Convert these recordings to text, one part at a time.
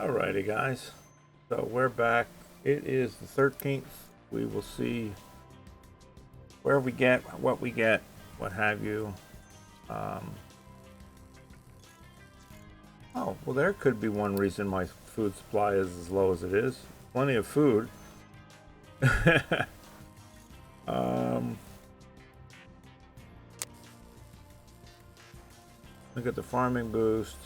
Alrighty, guys. So we're back. It is the 13th. We will see where we get, what have you. Oh, well, there could be one reason my food supply is as low as it is. Plenty of food. Look at the farming boost.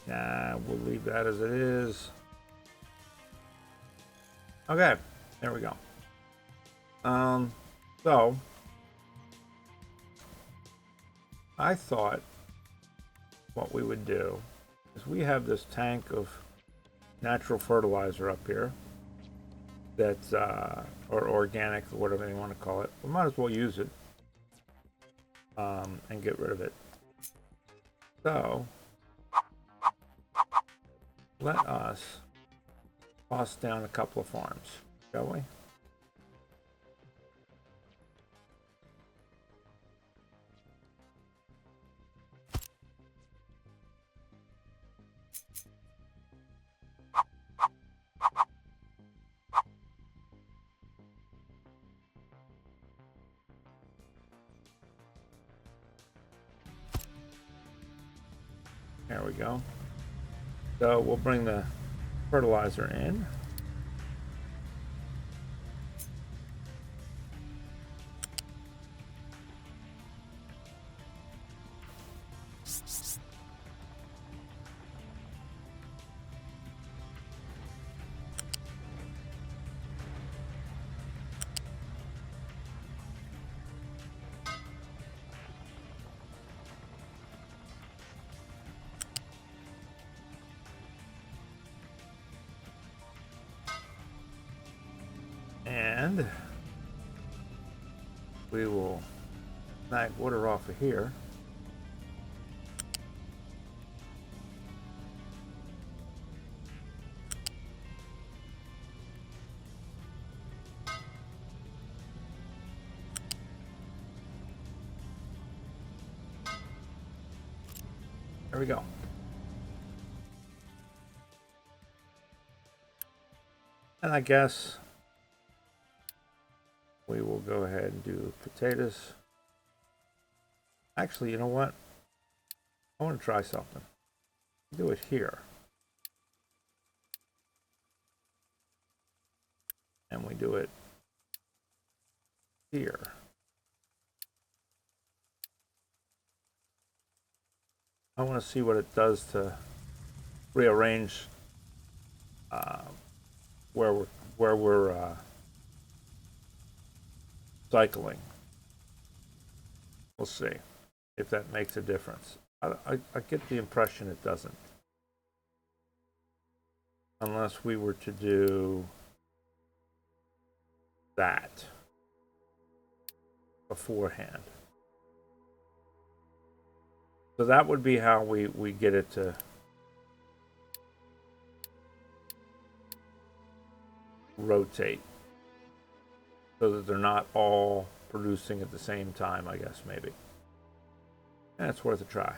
Nah, we'll leave that as it is. Okay, there we go. So I thought what we would do is we have this tank of natural fertilizer up here that's or organic or whatever you want to call it. We might as well use it and get rid of it. So let us toss down a couple of farms, shall we? There we go. So we'll bring the fertilizer in. And we will snag water off of here. There we go. And I guess we will go ahead and do potatoes. Actually, you know what? I want to try something. Do it here. And we do it here. I want to see what it does to rearrange where we're cycling. We'll see if that makes a difference. I get the impression it doesn't, unless we were to do that beforehand. So that would be how we get it to rotate, so that they're not all producing at the same time, I guess, maybe. And it's worth a try.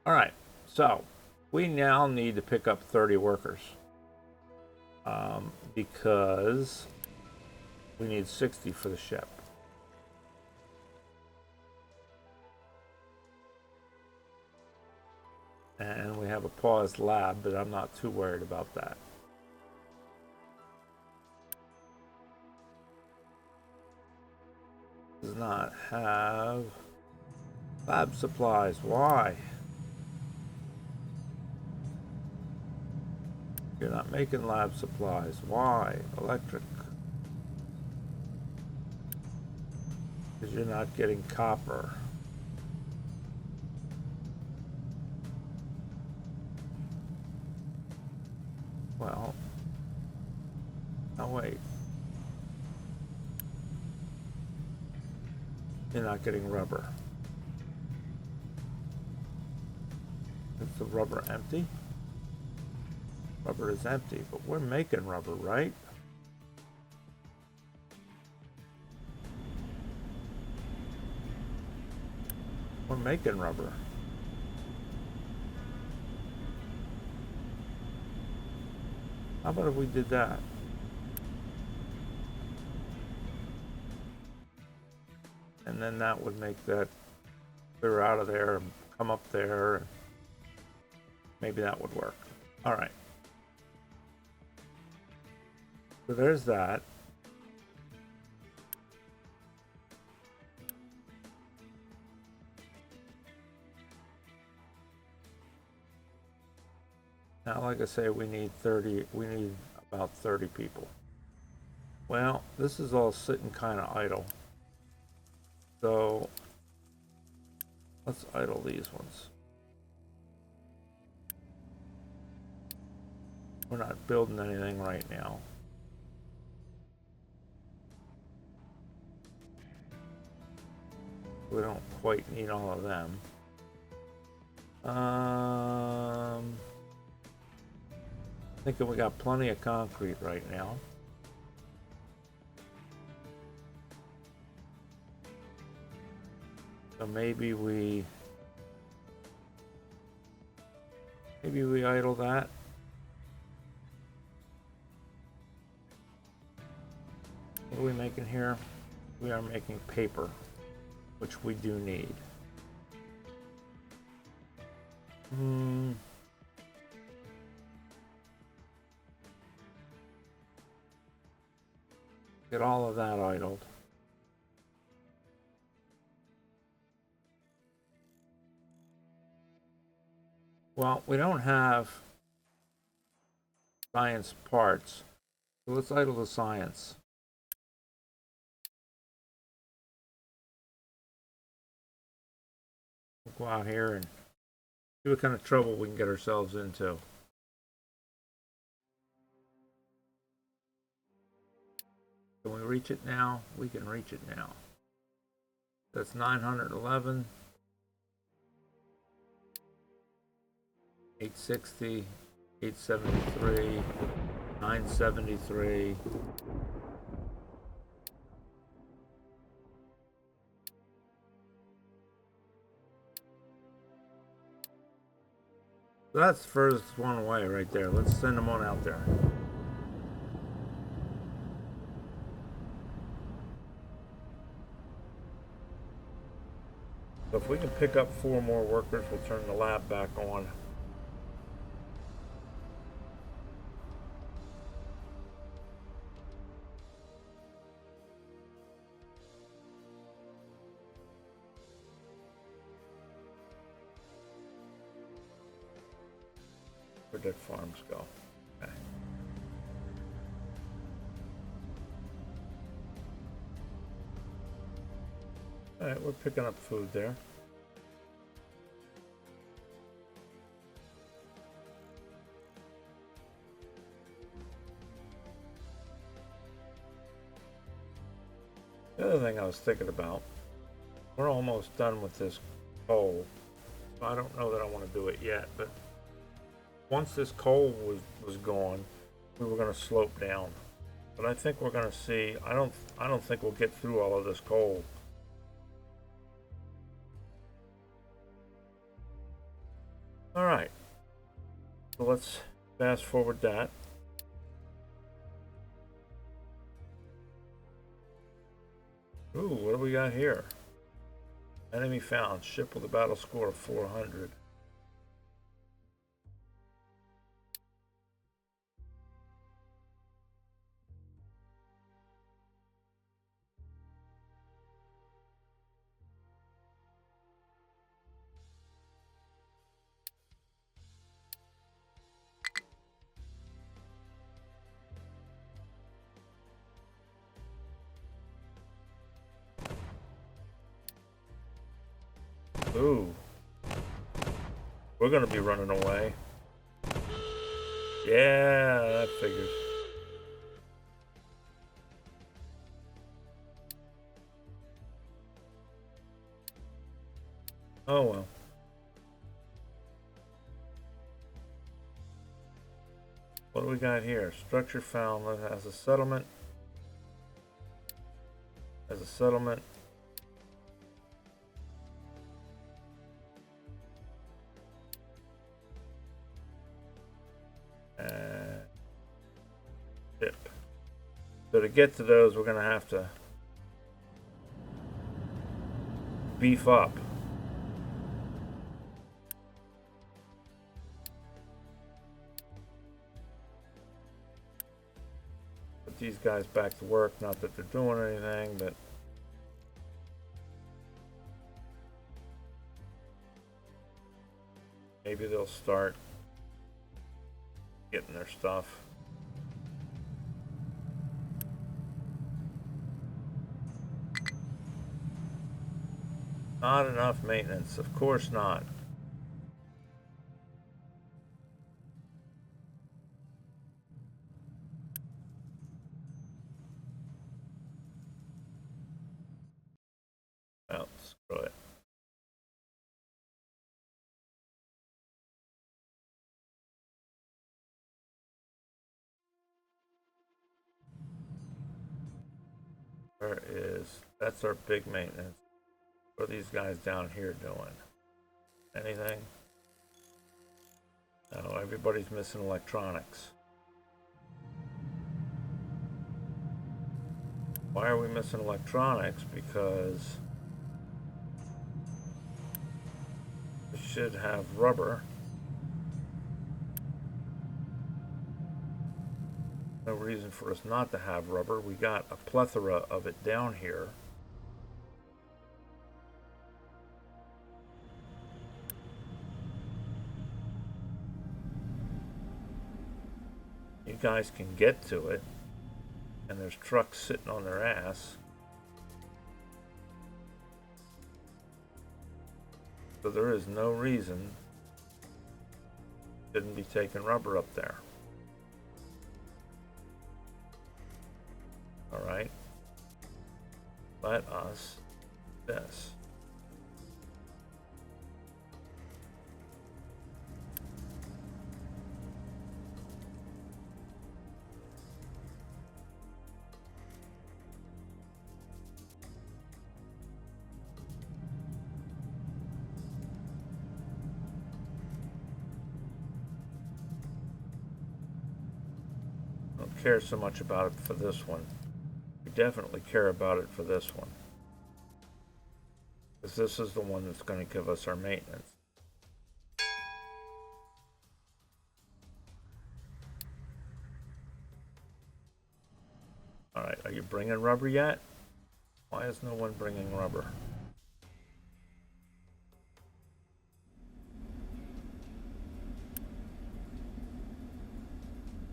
All right, so we now need to pick up 30 workers because we need 60 for the ship. And we have a paused lab, but I'm not too worried about that. Does not have lab supplies. Why? You're not making lab supplies. Why? Electric. Because you're not getting copper. Well, oh wait. You're not getting rubber. Is the rubber empty? Rubber is empty, but we're making rubber, right? We're making rubber. How about if we did that? And then that would make that clear out of there and come up there. And maybe that would work. All right. So there's that. Now, like I say, we need about 30 people. Well, this is all sitting kind of idle. So let's idle these ones. We're not building anything right now. We don't quite need all of them. Thinking we got plenty of concrete right now. So maybe we idle that. What are we making here? We are making paper, which we do need. Get all of that idled. Well, we don't have science parts, so let's idle the science. We'll go out here and see what kind of trouble we can get ourselves into. Can we reach it now? We can reach it now. That's 911. 860, 873, 973. So that's the furthest one away right there. Let's send them on out there. So if we can pick up 4 more workers, we'll turn the lab back on. Where'd that farms go? Okay. All right, we're picking up food there. The other thing I was thinking about, we're almost done with this coal. I don't know that I want to do it yet, but once this coal was gone, we were going to slope down. But I think we're going to see. I don't think we'll get through all of this coal. All right. So let's fast forward that. Ooh, what do we got here? Enemy found. Ship with a battle score of 400. Ooh. We're gonna be running away. Yeah, that figures. Oh well. What do we got here? Structure found as a settlement. As a settlement. So to get to those, we're going to have to beef up. Put these guys back to work. Not that they're doing anything, but maybe they'll start getting their stuff. Not enough maintenance, of course not. Well, screw it. That's our big maintenance. What are these guys down here doing? Anything? No, everybody's missing electronics. Why are we missing electronics? Because we should have rubber. No reason for us not to have rubber. We got a plethora of it down here. You guys can get to it, and there's trucks sitting on their ass. So there is no reason shouldn't be taking rubber up there. All right. Let us do this. Don't care so much about it for this one. We definitely care about it for this one, because this is the one that's going to give us our maintenance. All right, are you bringing rubber yet? Why is no one bringing rubber?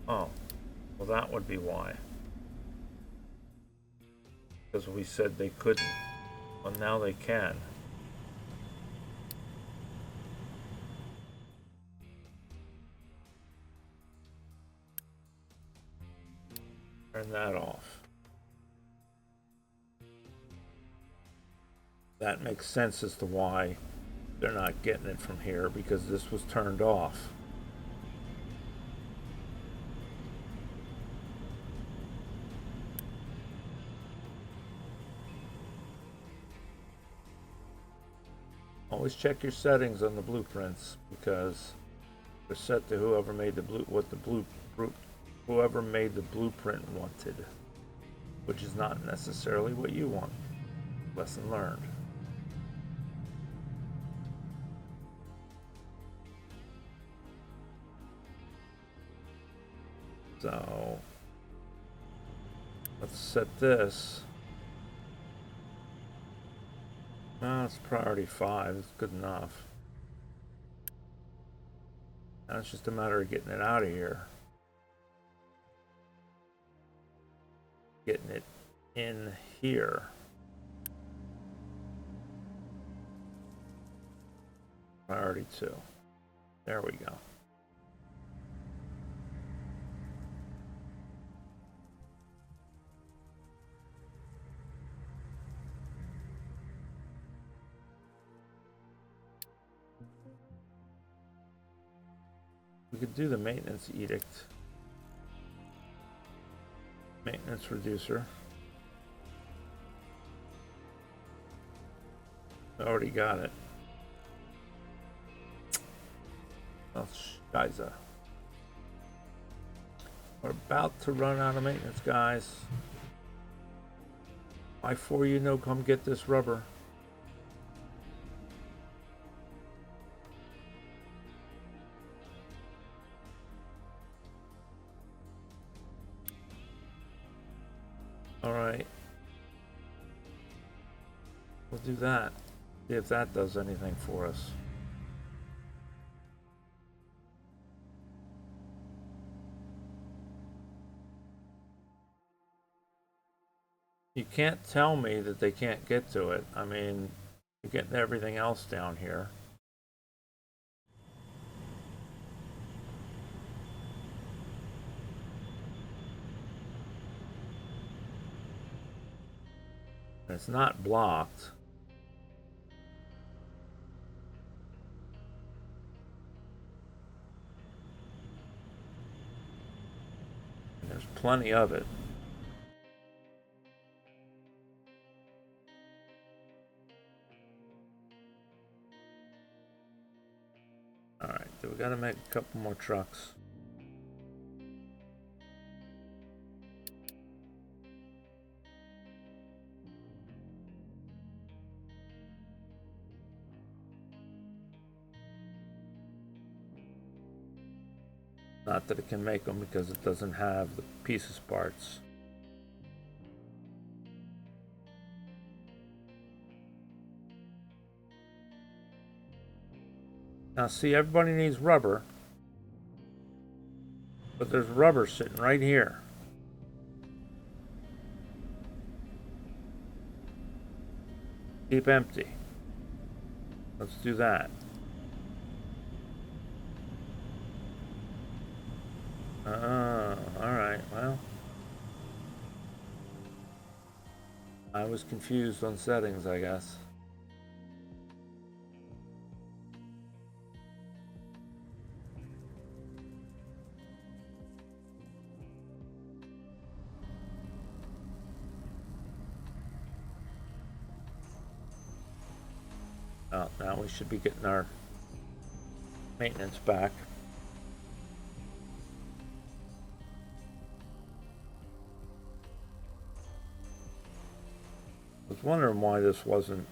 Oh, well, that would be why. Because we said they couldn't. Well, now they can. Turn that off. That makes sense as to why they're not getting it from here, because this was turned off. Always check your settings on the blueprints, because they're set to whoever made the whoever made the blueprint wanted, which is not necessarily what you want. Lesson learned. So let's set this. No, it's priority 5. It's good enough. Now it's just a matter of getting it out of here. Getting it in here. Priority 2. There we go. We could do the maintenance edict. Maintenance reducer. I already got it. Oh, Scheiße. We're about to run out of maintenance, guys. Why for you no come get this rubber? All right. We'll do that. See if that does anything for us. You can't tell me that they can't get to it. I mean, you're getting everything else down here. And it's not blocked. And there's plenty of it. Alright, so we gotta make a couple more trucks. Not that it can make them because it doesn't have the pieces parts. Now see, everybody needs rubber, but there's rubber sitting right here. Keep empty. Let's do that. Alright, well. I was confused on settings, I guess. Oh, now we should be getting our maintenance back. I was wondering why this wasn't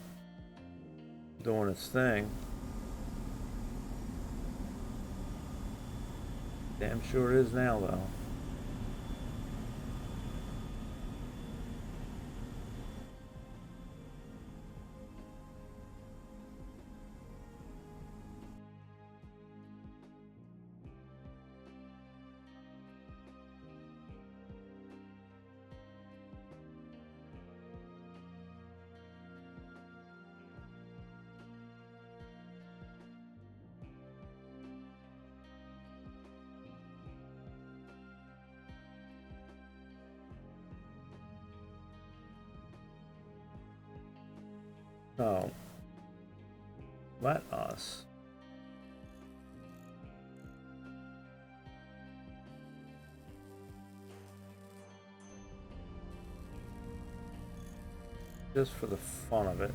doing its thing. Damn sure is now, though. So, let us just for the fun of it.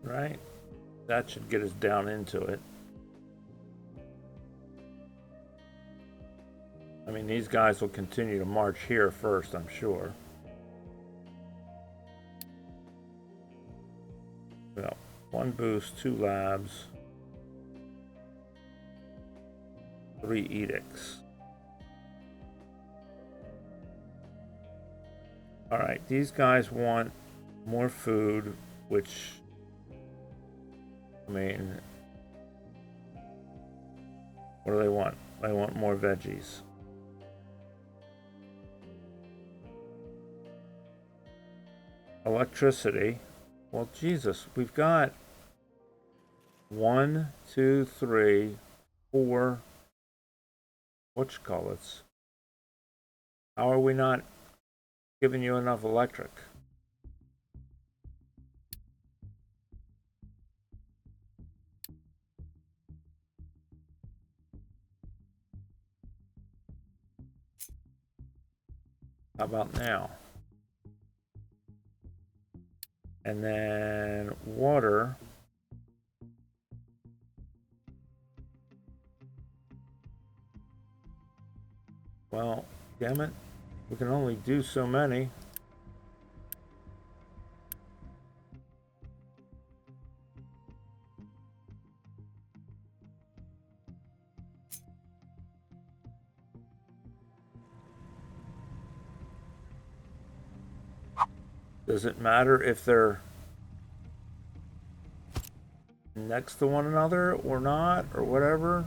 Right? That should get us down into it. I mean, these guys will continue to march here first, I'm sure. Well, 1 boost, 2 labs, 3 edicts. Alright, these guys want more food, which, I mean, what do they want? They want more veggies. Electricity. Well, Jesus, we've got 1, 2, 3, 4, whatchamacallits. How are we not giving you enough electric? How about now? And then water. Well, damn it. We can only do so many. Does it matter if they're next to one another or not, or whatever?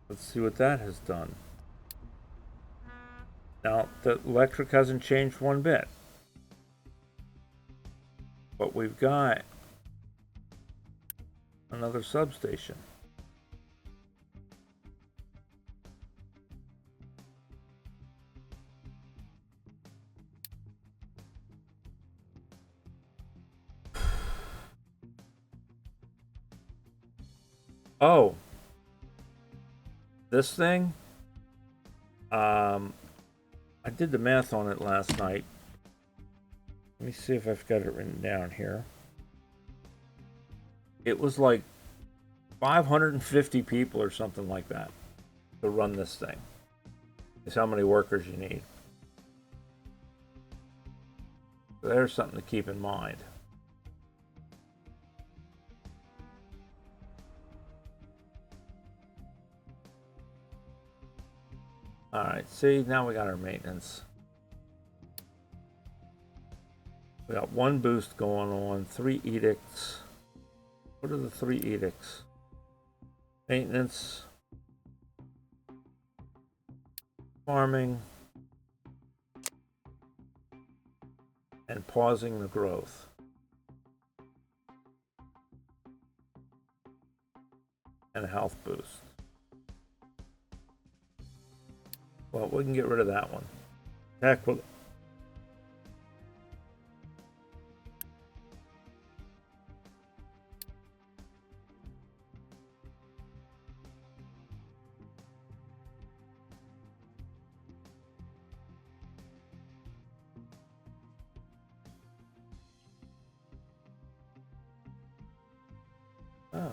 Let's see what that has done. Now, the electric hasn't changed one bit. But we've got another substation. Oh, this thing, I did the math on it last night. Let me see if I've got it written down here. It was like 550 people or something like that to run this thing. Is how many workers you need. So there's something to keep in mind. Alright, see, now we got our maintenance. We got one boost going on, 3 edicts. What are the 3 edicts? Maintenance, farming, and pausing the growth. And a health boost. Well, we can get rid of that one. Heck with it. Ah,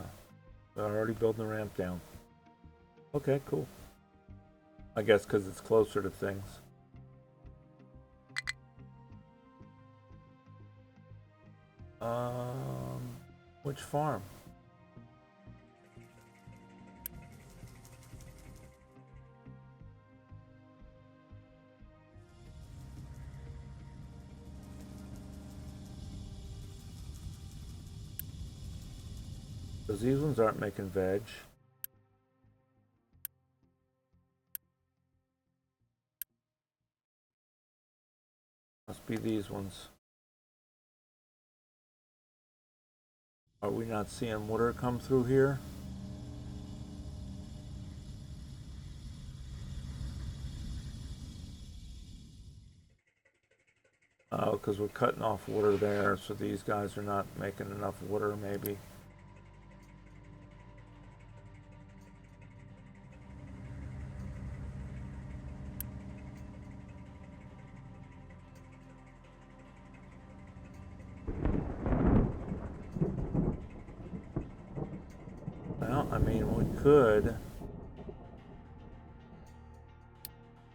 they're already building the ramp down. Okay, cool. I guess because it's closer to things. Which farm? Because these ones aren't making veg. Must be these ones. Are we not seeing water come through here? Oh, because we're cutting off water there, so these guys are not making enough water, maybe. I mean, we could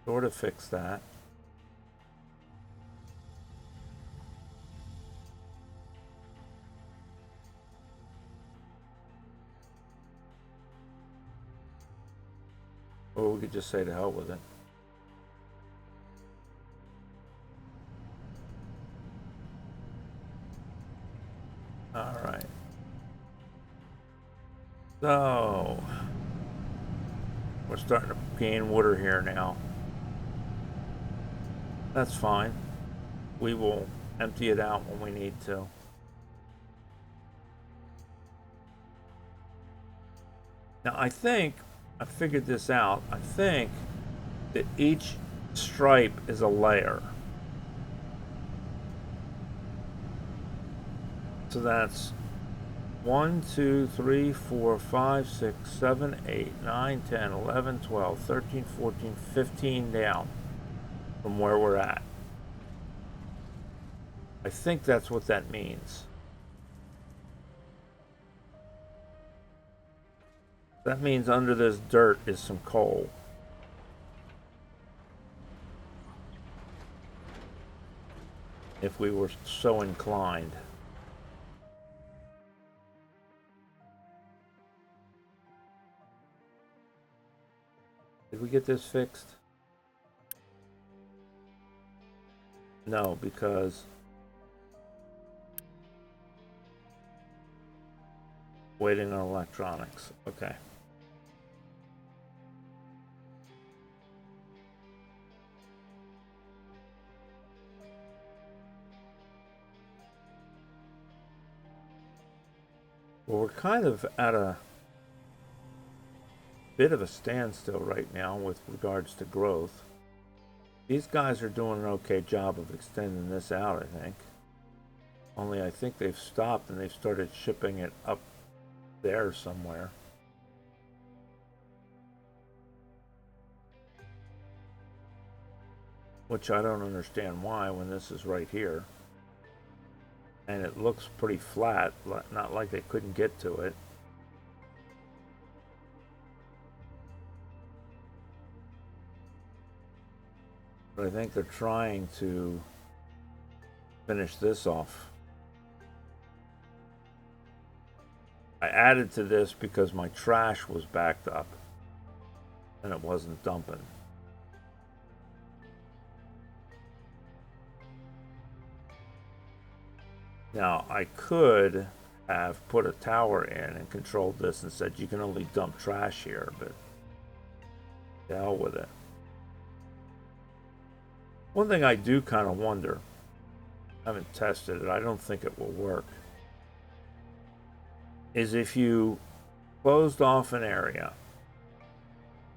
sort of fix that. Or we could just say to hell with it. All right. So, we're starting to gain water here now. That's fine. We will empty it out when we need to. Now, I think I figured this out. I think that each stripe is a layer. So that's 1, 2, 3, 4, 5, 6, 7, 8, 9, 10, 11, 12, 13, 14, 15 down from where we're at. I think that's what that means. That means under this dirt is some coal. If we were so inclined. Did we get this fixed? No, because waiting on electronics. Okay. Well, we're kind of at a bit of a standstill right now with regards to growth. These guys are doing an okay job of extending this out, I think. Only I think they've stopped and they've started shipping it up there somewhere. Which I don't understand why when this is right here. And it looks pretty flat, not like they couldn't get to it. But I think they're trying to finish this off. I added to this because my trash was backed up and it wasn't dumping. Now, I could have put a tower in and controlled this and said you can only dump trash here, but to hell with it. One thing I do kind of wonder, I haven't tested it, I don't think it will work, is if you closed off an area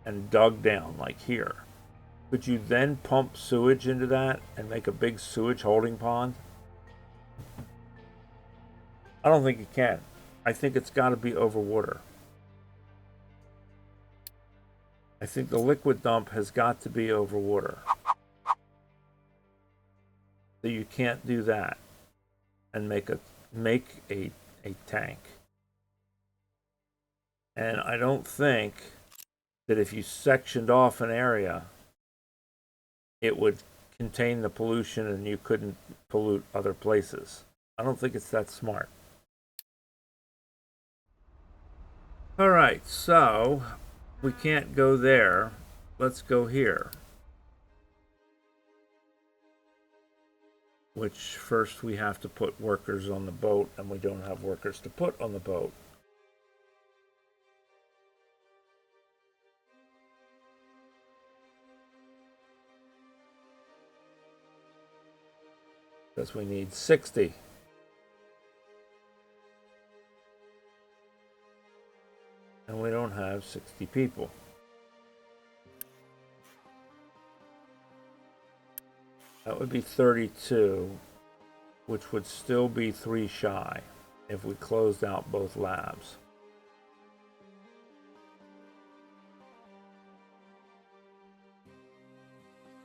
and dug down, like here, could you then pump sewage into that and make a big sewage holding pond? I don't think you can. I think it's got to be over water. I think the liquid dump has got to be over water. So you can't do that and make a tank. And I don't think that if you sectioned off an area, it would contain the pollution and you couldn't pollute other places. I don't think it's that smart. All right, so we can't go there. Let's go here. Which first we have to put workers on the boat, and we don't have workers to put on the boat. Because we need 60. And we don't have 60 people. That would be 32, which would still be 3 shy if we closed out both labs.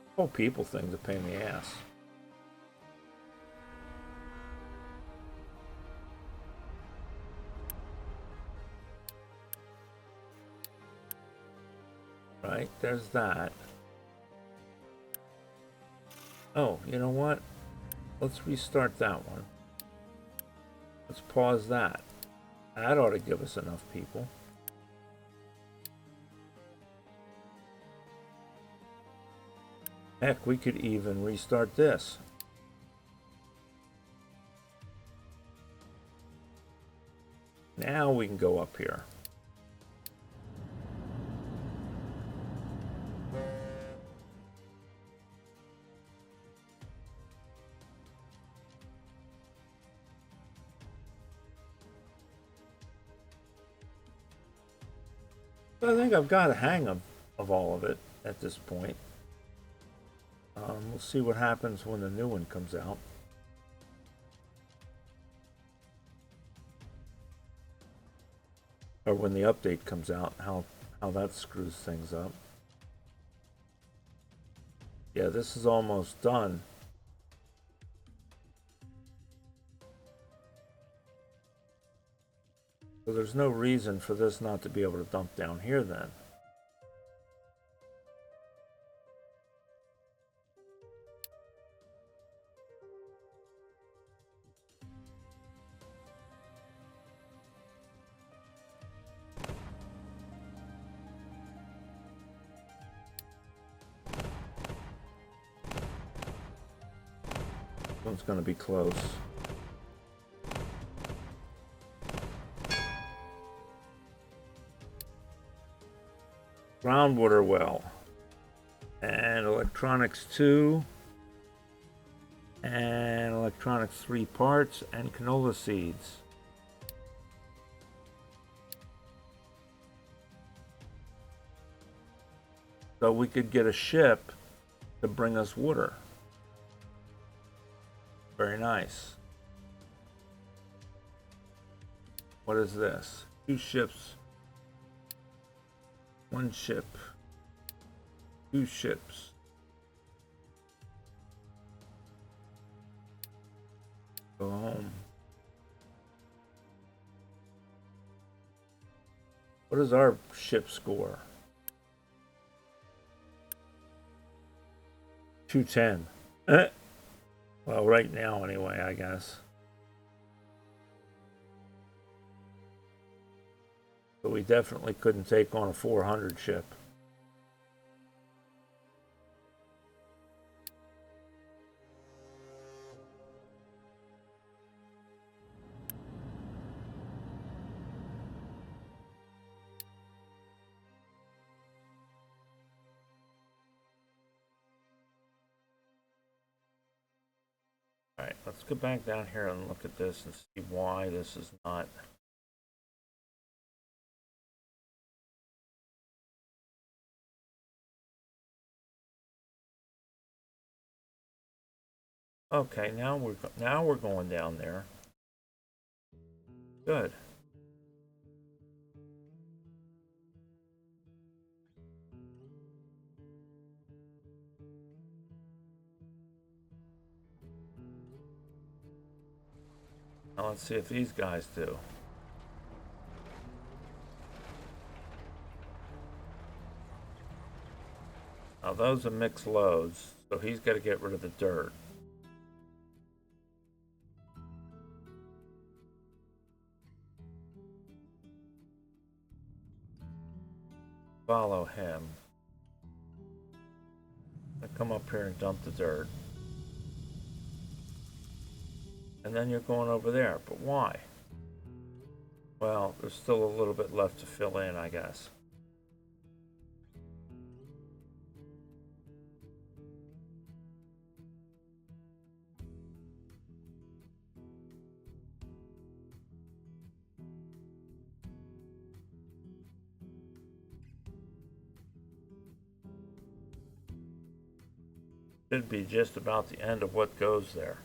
The whole people thing's a pain in the ass. Right, there's that. Oh, you know what? Let's restart that one. Let's pause that. That ought to give us enough people. Heck, we could even restart this. Now we can go up here. I think I've got a hang of all of it at this point. We'll see what happens when the new one comes out. Or when the update comes out, how that screws things up. Yeah, this is almost done. So there's no reason for this not to be able to dump down here then. This one's going to be close. Groundwater well. And electronics 2. And electronics 3 parts. And canola seeds. So we could get a ship to bring us water. Very nice. What is this? 2 ships. 1 ship. 2 ships. Go home. What is our ship score? 210. Well, right now anyway, I guess. But we definitely couldn't take on a 400 ship. Alright, let's go back down here and look at this and see why this is not. Okay, now we're going down there. Good. Now let's see if these guys do. Now those are mixed loads, so he's got to get rid of the dirt. Follow him. I come up here and dump the dirt. And then you're going over there, but why? Well, there's still a little bit left to fill in, I guess. Should be just about the end of what goes there.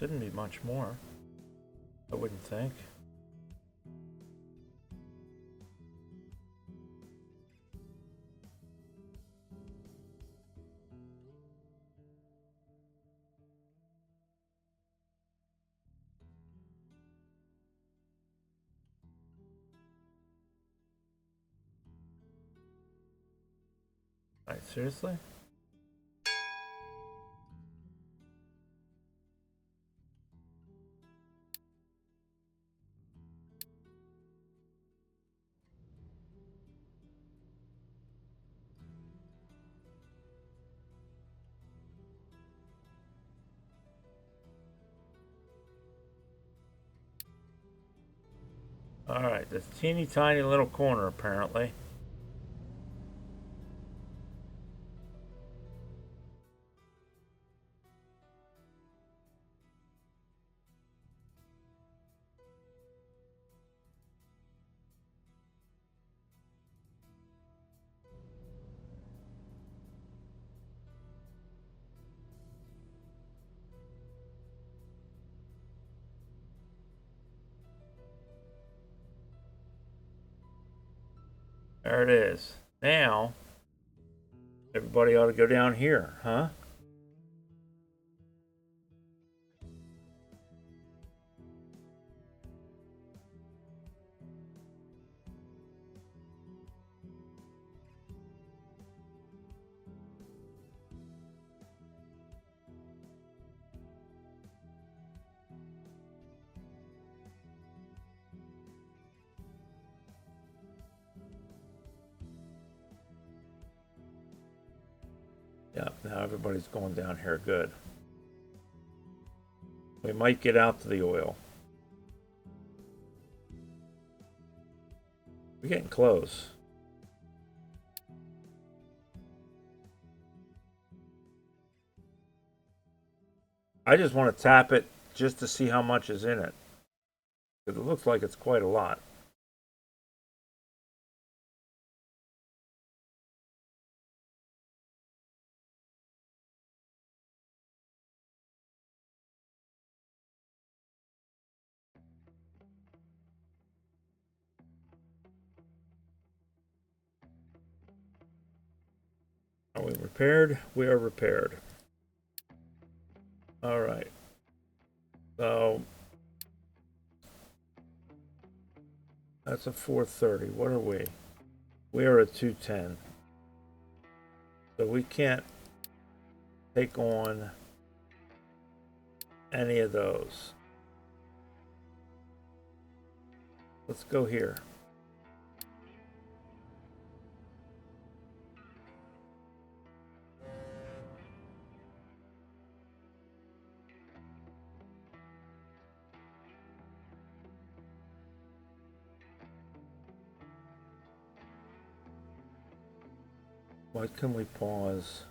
shouldn't be much more. I wouldn't think. Alright, seriously? Alright, this teeny tiny little corner apparently. There it is. Now, everybody ought to go down here, huh? Yeah, now everybody's going down here. Good. We might get out to the oil. We're getting close. I just want to tap it just to see how much is in it. Because it looks like it's quite a lot. Are we repaired? We are repaired. All right. So that's a 430. What are we? We are at 210. So we can't take on any of those. Let's go here. Why can we pause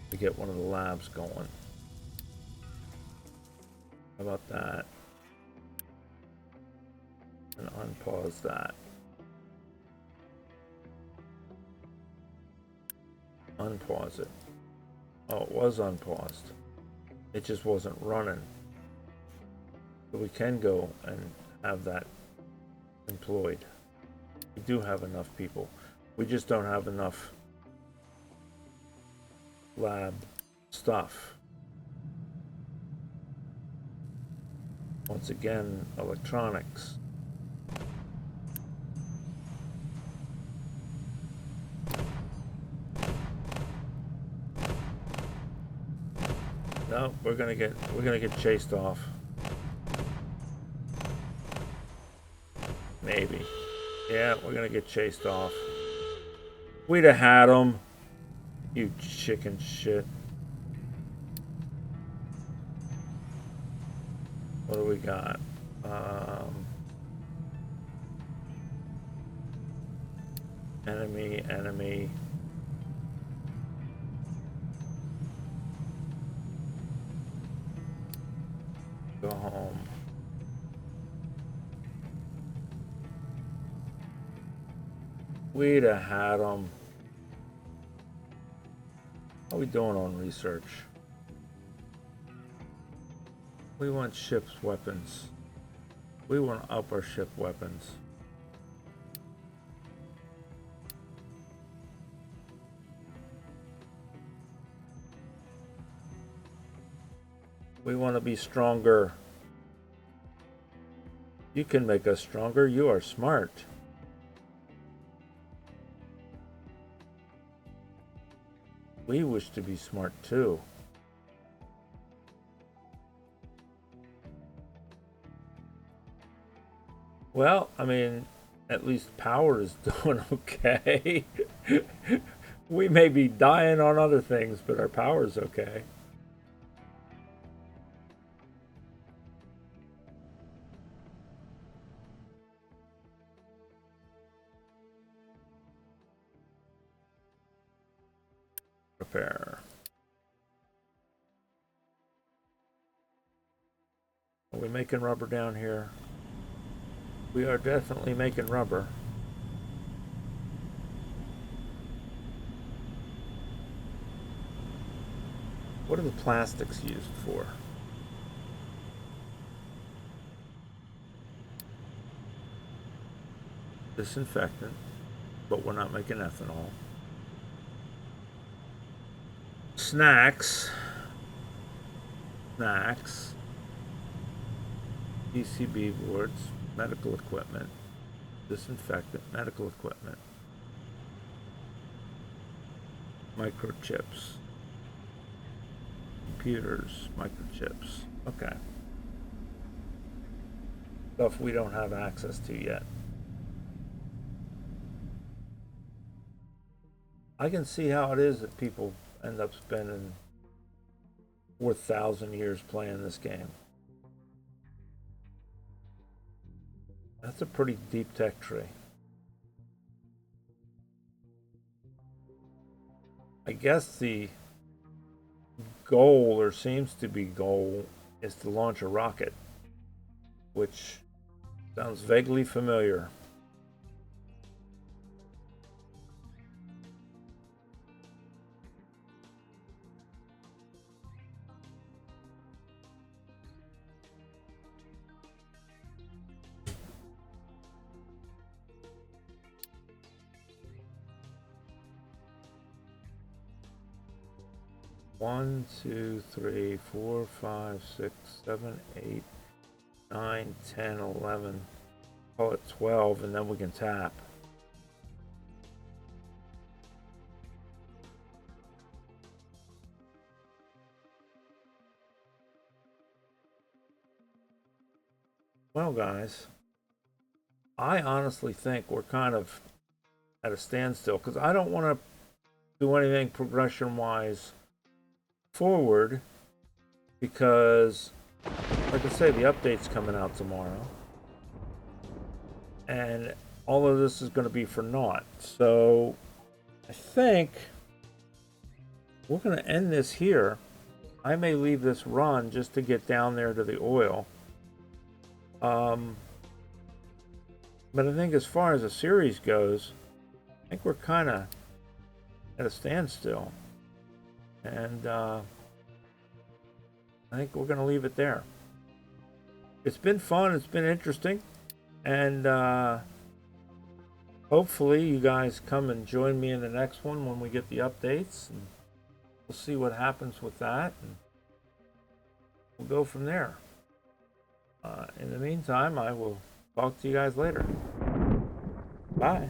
to get one of the labs going? How about that? And unpause that. Unpause it. Oh, it was unpaused. It just wasn't running. So we can go and have that employed. We do have enough people. We just don't have enough lab stuff. Once again, electronics. No, we're gonna get chased off. Maybe. Yeah, we're gonna get chased off. We'd have had them. You chicken shit. What do we got? Enemy. Go home. We'd have had them. How are we doing on research? We want ship's weapons. We want to up our ship weapons. We want to be stronger. You can make us stronger. You are smart. We wish to be smart too. Well, I mean, at least power is doing okay. We may be dying on other things, but our power's okay. Repair. Are we making rubber down here? We are definitely making rubber. What are the plastics used for? Disinfectant, but we're not making ethanol. Snacks. PCB boards, medical equipment, disinfectant, medical equipment, microchips, computers, microchips. Okay. Stuff we don't have access to yet. I can see how it is that people end up spending 4,000 years playing this game. That's a pretty deep tech tree. I guess the goal, or seems to be goal, is to launch a rocket, which sounds vaguely familiar. One, two, three, 4, 5, 6, 7, 8, 9, 10, 11. Call it 12, and then we can tap. Well, guys, I honestly think we're kind of at a standstill because I don't want to do anything progression-wise forward because, like I say, the update's coming out tomorrow, and all of this is going to be for naught. So I think we're going to end this here. I may leave this run just to get down there to the oil. But I think as far as the series goes, I think we're kind of at a standstill. And I think we're going to leave it there. It's been fun. It's been interesting. And hopefully you guys come and join me in the next one when we get the updates. And we'll see what happens with that. And we'll go from there. In the meantime, I will talk to you guys later. Bye.